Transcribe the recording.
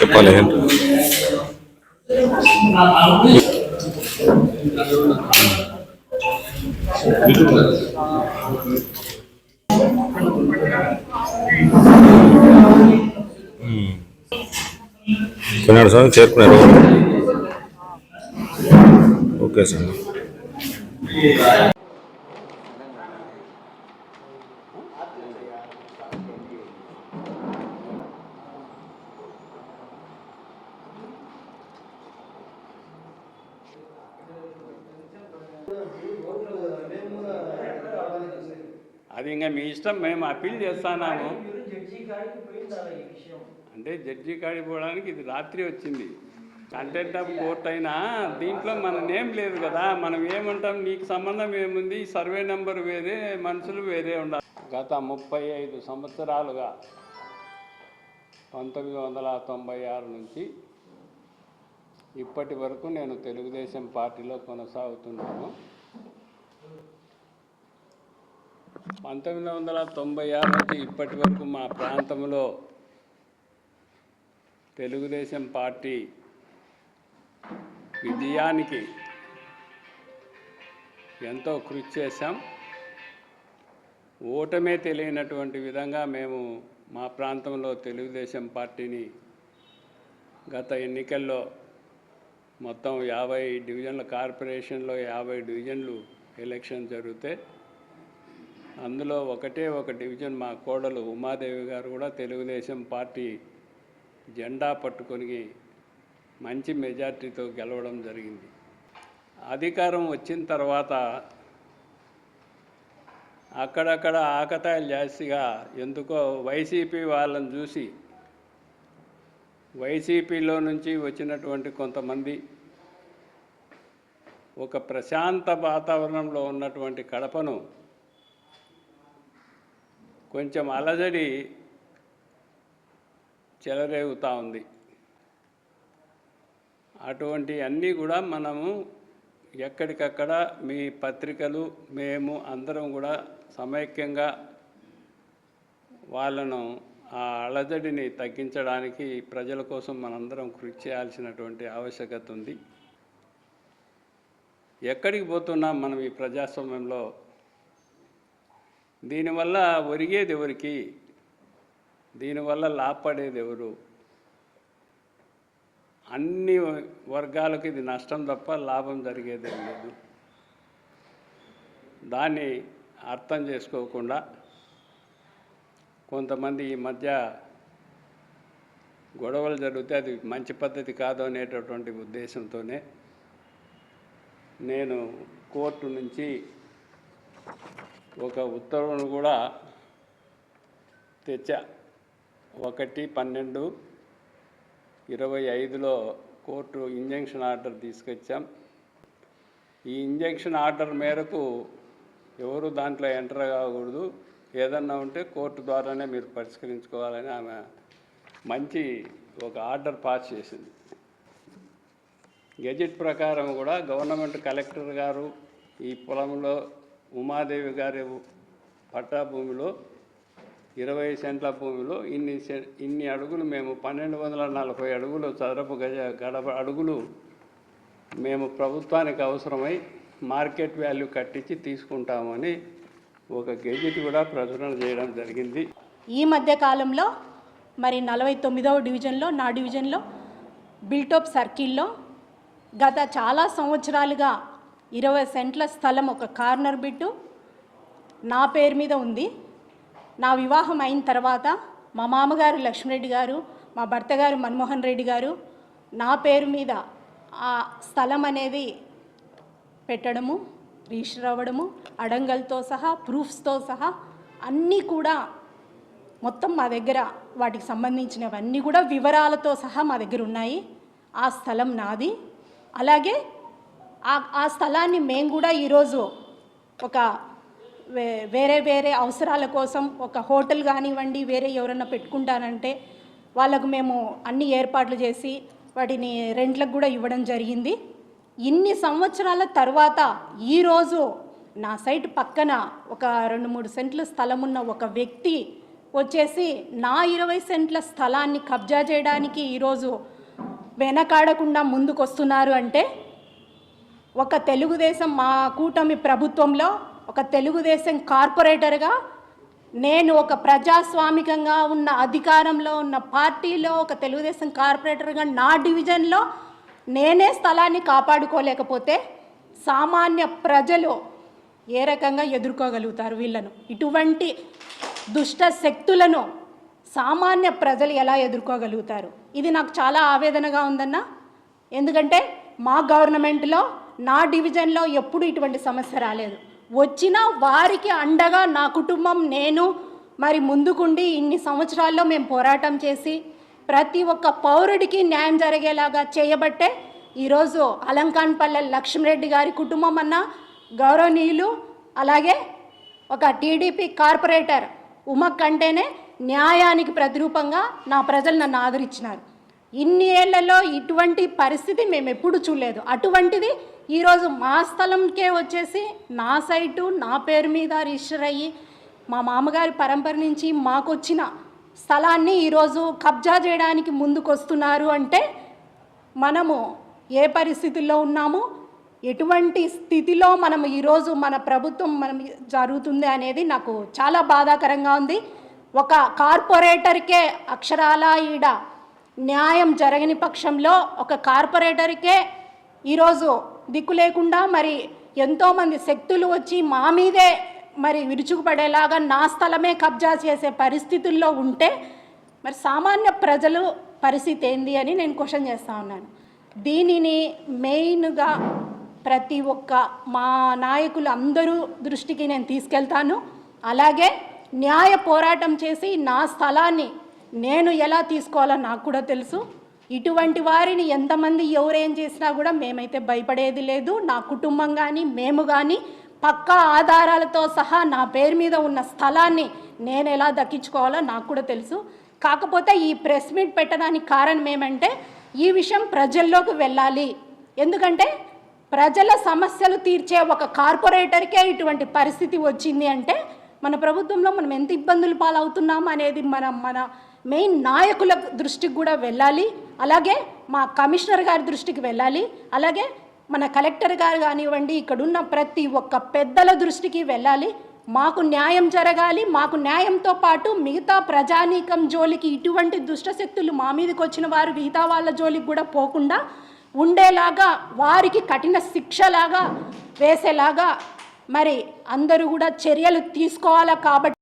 చెప్పాలి. కొన్నాడు సార్ చేరుకున్నారు. Okay sir. అది ఇంకా మీ ఇష్టం, మేము అప్పీల్ చేస్తున్నాము. అంటే జడ్జి కాడికి పోవడానికి ఇది రాత్రి వచ్చింది. కంటెంట్ ఆఫ్ కోర్ట్ అయినా దీంట్లో మన నేమ్ లేదు కదా. మనం ఏమంటాం, నీకు సంబంధం ఏముంది, సర్వే నెంబర్ వేరే, మనుషులు వేరే ఉండాలి. గత 35 సంవత్సరాలుగా 1996 నుంచి ఇప్పటి వరకు నేను తెలుగుదేశం పార్టీలో కొనసాగుతున్నాను. 1996 నుంచి ఇప్పటి వరకు మా ప్రాంతంలో తెలుగుదేశం పార్టీ విజయానికి ఎంతో కృషి చేశాం. ఓటమే తెలియనటువంటి విధంగా మేము మా ప్రాంతంలో తెలుగుదేశం పార్టీని గత ఎన్నికల్లో మొత్తం 50 డివిజన్ల, కార్పొరేషన్లో 50 డివిజన్లు ఎలక్షన్ జరిగితే అందులో ఒకటే ఒక డివిజన్ మా కోడలు ఉమాదేవి గారు కూడా తెలుగుదేశం పార్టీ జెండా పట్టుకొని మంచి మెజార్టీతో గెలవడం జరిగింది. అధికారం వచ్చిన తర్వాత అక్కడక్కడ ఆకతాయిలు జాస్తిగా ఎందుకో వైసీపీ వాళ్ళని చూసి, వైసీపీలో నుంచి వచ్చినటువంటి కొంతమంది ఒక ప్రశాంత వాతావరణంలో ఉన్నటువంటి కడపను కొంచెం అలజడి చెలరేగుతూ ఉంది. అటువంటి అన్నీ కూడా మనము ఎక్కడికక్కడ మీ పత్రికలు, మేము అందరం కూడా సమైక్యంగా వాళ్ళను ఆ అలజడిని తగ్గించడానికి ప్రజల కోసం మనందరం కృషి చేయాల్సినటువంటి ఆవశ్యకత ఉంది. ఎక్కడికి పోతున్నాం మనం ఈ ప్రజాస్వామ్యంలో? దీనివల్ల ఒరిగేది ఎవరికి? దీనివల్ల లాభపడేది ఎవరు? అన్ని వర్గాలకు ఇది నష్టం తప్ప లాభం జరిగేది లేదు. దాన్ని అర్థం చేసుకోకుండా కొంతమంది ఈ మధ్య గొడవలు జరిగితే అది మంచి పద్ధతి కాదు అనేటటువంటి ఉద్దేశంతోనే నేను కోర్టు నుంచి ఒక ఉత్తర్వును కూడా తెచ్చా. 1/12/25లో కోర్టు ఇంజంక్షన్ ఆర్డర్ తీసుకొచ్చాం. ఈ ఇంజంక్షన్ ఆర్డర్ మేరకు ఎవరు దాంట్లో ఎంటర్ కాకూడదు, ఏదన్నా ఉంటే కోర్టు ద్వారానే మీరు పరిష్కరించుకోవాలని ఆమె మంచి ఒక ఆర్డర్ పాస్ చేసింది. గెజెట్ ప్రకారం కూడా గవర్నమెంట్ కలెక్టర్ గారు ఈ పొలంలో ఉమాదేవి గారి పట్టా భూమిలో 20 సెంట్ల భూమిలో ఇన్ని అడుగులు, మేము 1240 అడుగులు చదరపు గడప అడుగులు మేము ప్రభుత్వానికి అవసరమై మార్కెట్ వాల్యూ కట్టించి తీసుకుంటామని ఒక గెజెట్ కూడా ప్రచురణ చేయడం జరిగింది. ఈ మధ్య కాలంలో మరి 49వ డివిజన్లో, నా డివిజన్లో బిల్టోప్ సర్కిల్లో గత చాలా సంవత్సరాలుగా 20 సెంట్ల స్థలం, ఒక కార్నర్ బిట్టు నా పేరు మీద ఉంది. నా వివాహం అయిన తర్వాత మా మామగారు లక్ష్మీరెడ్డి గారు, మా భర్త గారు మన్మోహన్ రెడ్డి గారు నా పేరు మీద ఆ స్థలం అనేది పెట్టడము, రిజిస్టర్ అవ్వడము, అడంగల్తో సహా, ప్రూఫ్స్తో సహా అన్నీ కూడా మొత్తం మా దగ్గర, వాటికి సంబంధించినవన్నీ కూడా వివరాలతో సహా మా దగ్గర ఉన్నాయి. ఆ స్థలం నాది. అలాగే ఆ స్థలాన్ని మేము కూడా ఈరోజు ఒక వేరే వేరే అవసరాల కోసం, ఒక హోటల్ కానివ్వండి, వేరే ఎవరన్నా పెట్టుకుంటానంటే వాళ్ళకు మేము అన్ని ఏర్పాట్లు చేసి వాటిని రెంట్లకు కూడా ఇవ్వడం జరిగింది. ఇన్ని సంవత్సరాల తర్వాత ఈరోజు నా సైట్ పక్కన ఒక 2-3 సెంట్ల స్థలం ఉన్న ఒక వ్యక్తి వచ్చేసి నా 20 సెంట్ల స్థలాన్ని కబ్జా చేయడానికి ఈరోజు వెనకాడకుండా ముందుకొస్తున్నారు అంటే ఒక తెలుగుదేశం మా కూటమి ప్రభుత్వంలో ఒక తెలుగుదేశం కార్పొరేటర్గా నేను ఒక ప్రజాస్వామికంగా ఉన్న అధికారంలో ఉన్న పార్టీలో ఒక తెలుగుదేశం కార్పొరేటర్గా నా డివిజన్లో నేనే స్థలాన్ని కాపాడుకోలేకపోతే సామాన్య ప్రజలు ఏ రకంగా ఎదుర్కోగలుగుతారు వీళ్ళను? ఇటువంటి దుష్ట శక్తులను సామాన్య ప్రజలు ఎలా ఎదుర్కోగలుగుతారు? ఇది నాకు చాలా ఆవేదనగా ఉందన్న. ఎందుకంటే మా గవర్నమెంట్లో నా డివిజన్లో ఎప్పుడు ఇటువంటి సమస్య రాలేదు. వచ్చినా వారికి అండగా నా కుటుంబం నేను మరి ముందుకుండి ఇన్ని సంవత్సరాల్లో మేము పోరాటం చేసి ప్రతి ఒక్క పౌరుడికి న్యాయం జరిగేలాగా చేయబట్టే ఈరోజు అలంకాన్పల్లె లక్ష్మీరెడ్డి గారి కుటుంబం అన్న గౌరవనీయులు అలాగే ఒక టీడీపీ కార్పొరేటర్ ఉమక్ అంటేనే న్యాయానికి ప్రతిరూపంగా నా ప్రజలు నన్ను ఆదరించినారు. ఇన్ని ఏళ్లలో ఇటువంటి పరిస్థితి మేము ఎప్పుడు చూడలేదు. అటువంటిది ఈరోజు మా స్థలంకే వచ్చేసి నా సైటు నా పేరు మీద రిజిస్టర్ అయ్యి మా మామగారి పరంపర నుంచి మాకొచ్చిన స్థలాన్ని ఈరోజు కబ్జా చేయడానికి ముందుకొస్తున్నారు అంటే మనము ఏ పరిస్థితుల్లో ఉన్నాము, ఎటువంటి స్థితిలో మనం ఈరోజు మన ప్రభుత్వం మనం జరుగుతుంది అనేది నాకు చాలా బాధాకరంగా ఉంది. ఒక కార్పొరేటర్కే అక్షరాల ఈడ న్యాయం జరగని పక్షంలో ఒక కార్పొరేటర్కే ఈరోజు దిక్కు లేకుండా మరి ఎంతోమంది శక్తులు వచ్చి మా మీదే మరి విరుచుకుపడేలాగా నా స్థలమే కబ్జా చేసే పరిస్థితుల్లో ఉంటే మరి సామాన్య ప్రజలు పరిస్థితి ఏంది అని నేను క్వశ్చన్ చేస్తూ ఉన్నాను. దీనిని మెయిన్గా ప్రతి ఒక్క మా నాయకులు అందరూ దృష్టికి నేను తీసుకెళ్తాను. అలాగే న్యాయ పోరాటం చేసి నా స్థలాన్ని నేను ఎలా తీసుకోవాలో నాకు కూడా తెలుసు. ఇటువంటి వారిని ఎంతమంది ఎవరేం చేసినా కూడా మేమైతే భయపడేది లేదు. నా కుటుంబం కానీ మేము కానీ పక్కా ఆధారాలతో సహా నా పేరు మీద ఉన్న స్థలాన్ని నేను ఎలా దక్కించుకోవాలో నాకు కూడా తెలుసు. కాకపోతే ఈ ప్రెస్ మీట్ పెట్టడానికి కారణం ఏమంటే ఈ విషయం ప్రజల్లోకి వెళ్ళాలి. ఎందుకంటే ప్రజల సమస్యలు తీర్చే ఒక కార్పొరేటర్కే ఇటువంటి పరిస్థితి వచ్చింది అంటే మన ప్రభుత్వంలో మనం ఎంత ఇబ్బందులు పాలవుతున్నాం అనేది మన మెయిన్ నాయకుల దృష్టికి కూడా వెళ్ళాలి. అలాగే మా కమిషనర్ గారి దృష్టికి వెళ్ళాలి. అలాగే మన కలెక్టర్ గారు కానివ్వండి, ఇక్కడున్న ప్రతి ఒక్క పెద్దల దృష్టికి వెళ్ళాలి. మాకు న్యాయం జరగాలి. మాకు న్యాయంతో పాటు మిగతా ప్రజానీకం జోలికి ఇటువంటి దుష్టశక్తులు మా మీదకి వచ్చిన వారు మిగతా వాళ్ళ జోలికి కూడా పోకుండా ఉండేలాగా వారికి కఠిన శిక్షలాగా వేసేలాగా మరి అందరూ కూడా చర్యలు తీసుకోవాలా. కాబట్టి